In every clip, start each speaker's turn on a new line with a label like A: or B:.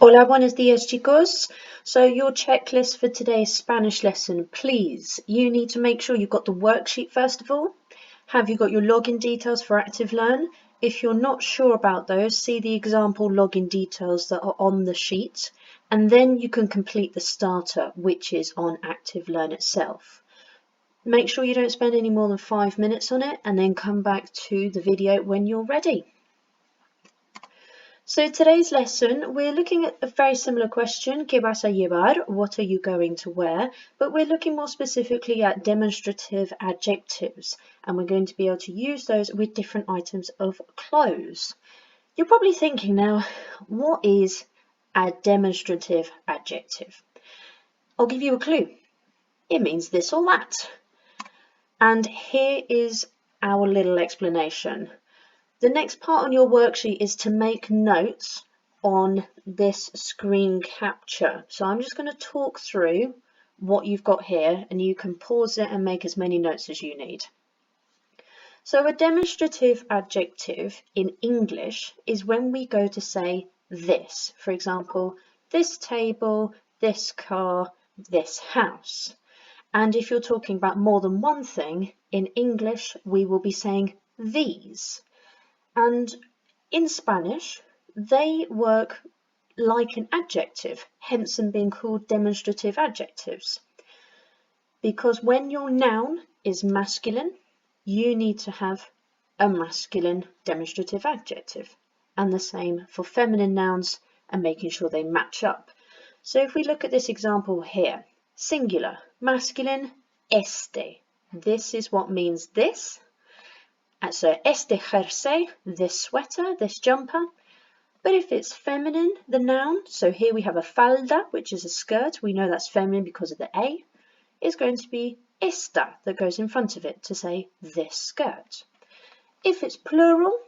A: Hola, buenos días, chicos. So your checklist for today's Spanish lesson, please. You need to make sure you've got the worksheet first of all. Have you got your login details for Active Learn? If you're not sure about those, see the example login details that are on the sheet, and then you can complete the starter, which is on Active Learn itself. Make sure you don't spend any more than 5 minutes on it, and then come back to the video when you're ready. So today's lesson, we're looking at a very similar question, ¿Qué vas a llevar? What are you going to wear? But we're looking more specifically at demonstrative adjectives, and we're going to be able to use those with different items of clothes. You're probably thinking now, what is a demonstrative adjective? I'll give you a clue. It means this or that. And here is our little explanation. The next part on your worksheet is to make notes on this screen capture. So I'm just going to talk through what you've got here and you can pause it and make as many notes as you need. So a demonstrative adjective in English is when we go to say this. For example, this table, this car, this house. And if you're talking about more than one thing, in English we will be saying these. And in Spanish, they work like an adjective, hence them being called demonstrative adjectives. Because when your noun is masculine, you need to have a masculine demonstrative adjective. And the same for feminine nouns and making sure they match up. So if we look at this example here, singular, masculine, este. This is what means this. So este jersey, this sweater, this jumper. But if it's feminine, the noun, so here we have a falda, which is a skirt. We know that's feminine because of the A. Is going to be esta that goes in front of it to say this skirt. If it's plural,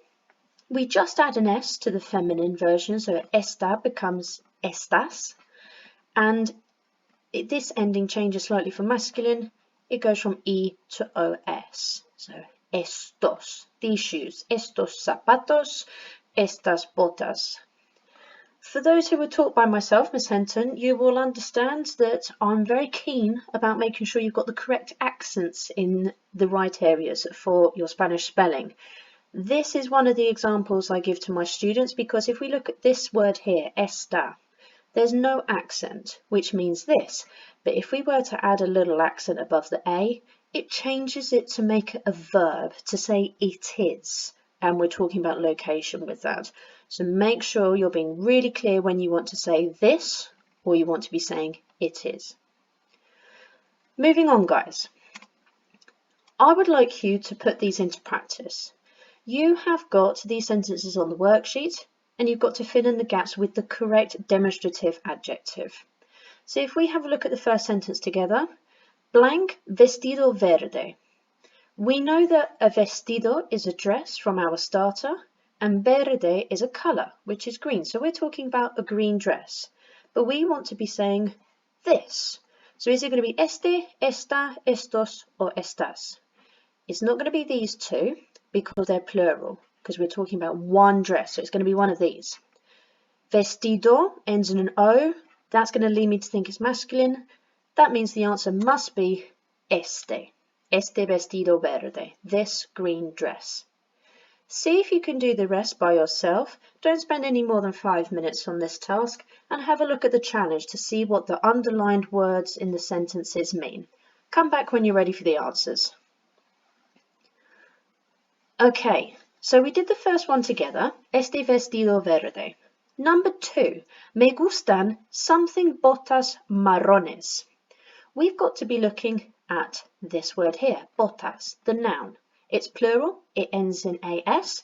A: we just add an S to the feminine version. So esta becomes estas. And this ending changes slightly for masculine. It goes from E to OS. So estos, these shoes, estos zapatos, estas botas. For those who were taught by myself, Miss Henton, you will understand that I'm very keen about making sure you've got the correct accents in the right areas for your Spanish spelling. This is one of the examples I give to my students because if we look at this word here, esta, there's no accent, which means this. But if we were to add a little accent above the A, it changes it to make it a verb, to say it is. And we're talking about location with that. So make sure you're being really clear when you want to say this or you want to be saying it is. Moving on, guys. I would like you to put these into practice. You have got these sentences on the worksheet and you've got to fill in the gaps with the correct demonstrative adjective. So if we have a look at the first sentence together, blank vestido verde. We know that a vestido is a dress from our starter and verde is a colour, which is green. So we're talking about a green dress, but we want to be saying this. So is it going to be este, esta, estos, or estas? It's not going to be these two because they're plural, because we're talking about one dress. So it's going to be one of these. Vestido ends in an O. That's going to lead me to think it's masculine. That means the answer must be este. Este vestido verde. This green dress. See if you can do the rest by yourself. Don't spend any more than 5 minutes on this task and have a look at the challenge to see what the underlined words in the sentences mean. Come back when you're ready for the answers. Okay, so we did the first one together. Este vestido verde. Number 2, me gustan something botas marrones. We've got to be looking at this word here, botas, the noun. It's plural, it ends in AS.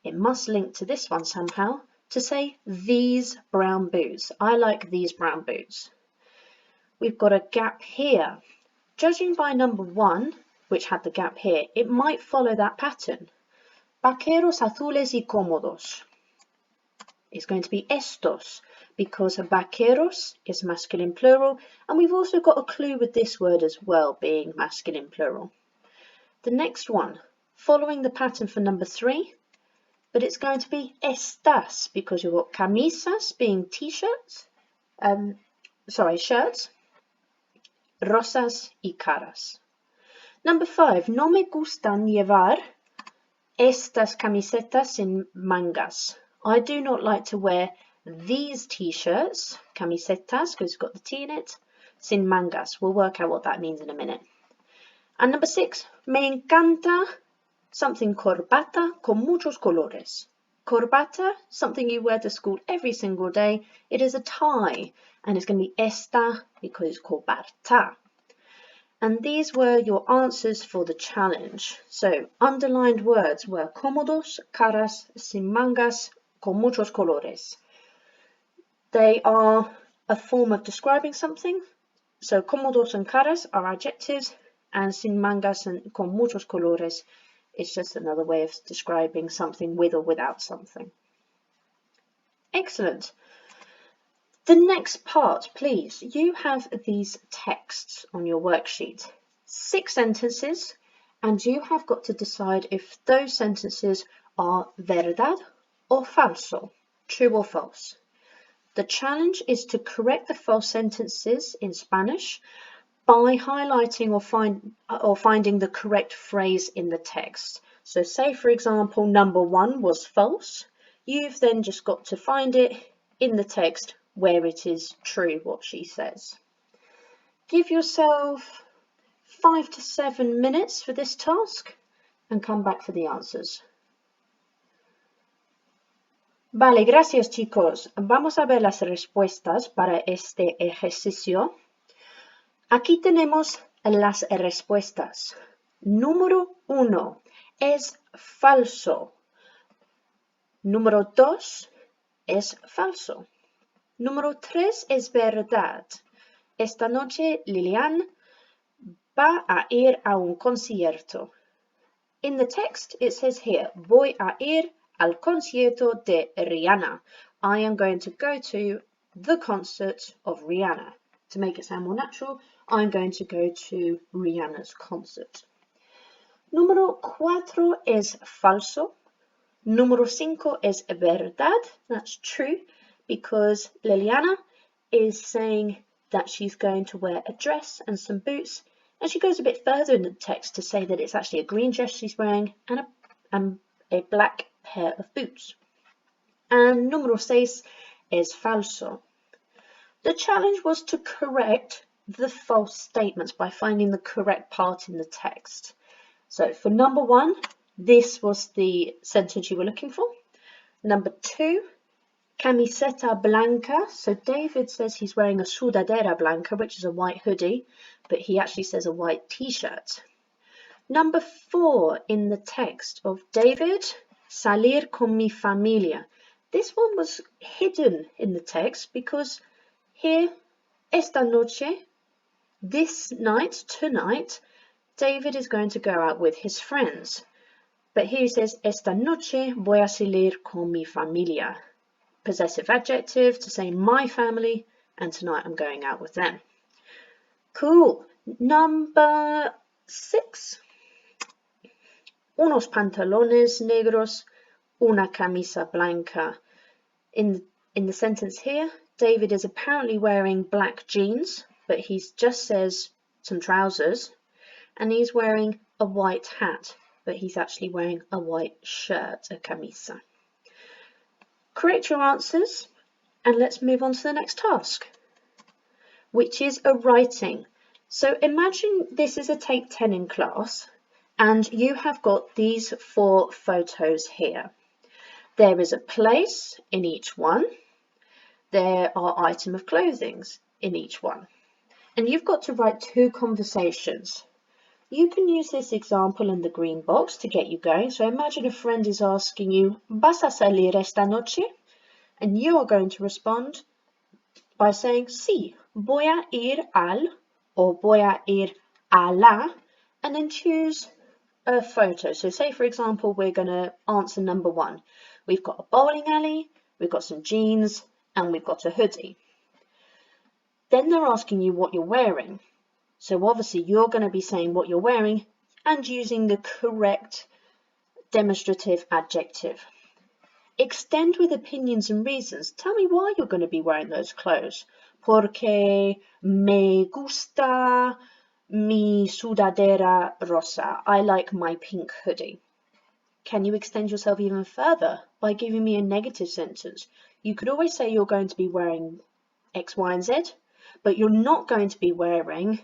A: It must link to this one somehow to say these brown boots. I like these brown boots. We've got a gap here. Judging by number 1, which had the gap here, it might follow that pattern. Vaqueros azules y cómodos. It's going to be estos because vaqueros is masculine plural, and we've also got a clue with this word as well being masculine plural. The next one, following the pattern for number 3, but it's going to be estas because you've got camisas being t-shirts, shirts, rosas y caras. Number 5, no me gustan llevar estas camisetas sin mangas. I do not like to wear these t-shirts, camisetas, because it's got the T in it, sin mangas. We'll work out what that means in a minute. And number 6, me encanta something corbata con muchos colores. Corbata, something you wear to school every single day. It is a tie, and it's going to be esta because it's corbata. And these were your answers for the challenge. So underlined words were cómodos, caras, sin mangas, con muchos colores. They are a form of describing something. So cómodos and caras are adjectives, and sin mangas and con muchos colores is just another way of describing something with or without something. Excellent. The next part, please. You have these texts on your worksheet. 6 sentences, and you have got to decide if those sentences are verdad or falso, true or false. The challenge is to correct the false sentences in Spanish by highlighting or finding the correct phrase in the text. So say, for example, number 1 was false. You've then just got to find it in the text where it is true what she says. Give yourself 5 to 7 minutes for this task and come back for the answers. Vale, gracias chicos. Vamos a ver las respuestas para este ejercicio. Aquí tenemos las respuestas. Número 1 es falso. Número 2 es falso. Número 3 es verdad. Esta noche Lilian va a ir a un concierto. In the text it says here, voy a ir al concierto de Rihanna. I am going to go to the concert of Rihanna. To make it sound more natural, I'm going to go to Rihanna's concert. Número 4 es falso. Número 5 es verdad. That's true because Liliana is saying that she's going to wear a dress and some boots, and she goes a bit further in the text to say that it's actually a green dress she's wearing and a black pair of boots. And número 6 es falso. The challenge was to correct the false statements by finding the correct part in the text. So for number 1, this was the sentence you were looking for. Number 2, camiseta blanca. So David says he's wearing a sudadera blanca, which is a white hoodie, but he actually says a white t-shirt. Number 4 in the text of David, salir con mi familia. This one was hidden in the text because here, esta noche, this night, tonight, David is going to go out with his friends. But here he says, esta noche voy a salir con mi familia. Possessive adjective to say my family, and tonight I'm going out with them. Cool. Number 6. Unos pantalones negros, una camisa blanca. In the sentence here, David is apparently wearing black jeans, but he just says some trousers, and he's wearing a white hat, but he's actually wearing a white shirt, a camisa. Correct your answers, and let's move on to the next task, which is a writing. So imagine this is a take 10 in class, and you have got these 4 photos here. There is a place in each one. There are items of clothing in each one. And you've got to write 2 conversations. You can use this example in the green box to get you going. So imagine a friend is asking you, ¿Vas a salir esta noche? And you are going to respond by saying, sí, voy a ir al, or voy a ir a la, and then choose a photo. So say, for example, we're going to answer number 1. We've got a bowling alley, we've got some jeans, and we've got a hoodie. Then they're asking you what you're wearing. So obviously you're going to be saying what you're wearing and using the correct demonstrative adjective. extend with opinions and reasons. Tell me why you're going to be wearing those clothes. Porque me gusta mi sudadera rosa. I like my pink hoodie. Can you extend yourself even further by giving me a negative sentence? You could always say you're going to be wearing X, Y, and Z, but you're not going to be wearing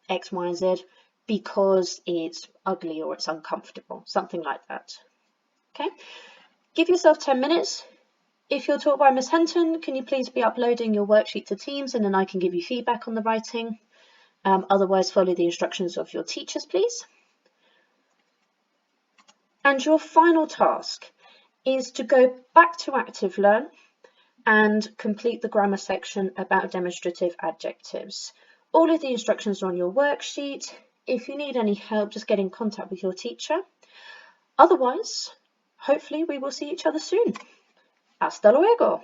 A: X, Y, and Z because it's ugly or it's uncomfortable, something like that. Okay, give yourself 10 minutes. If you're taught by Miss Henton, can you please be uploading your worksheet to Teams and then I can give you feedback on the writing. Otherwise, follow the instructions of your teachers, please. And your final task is to go back to Active Learn and complete the grammar section about demonstrative adjectives. All of the instructions are on your worksheet. If you need any help, just get in contact with your teacher. Otherwise, hopefully we will see each other soon. Hasta luego!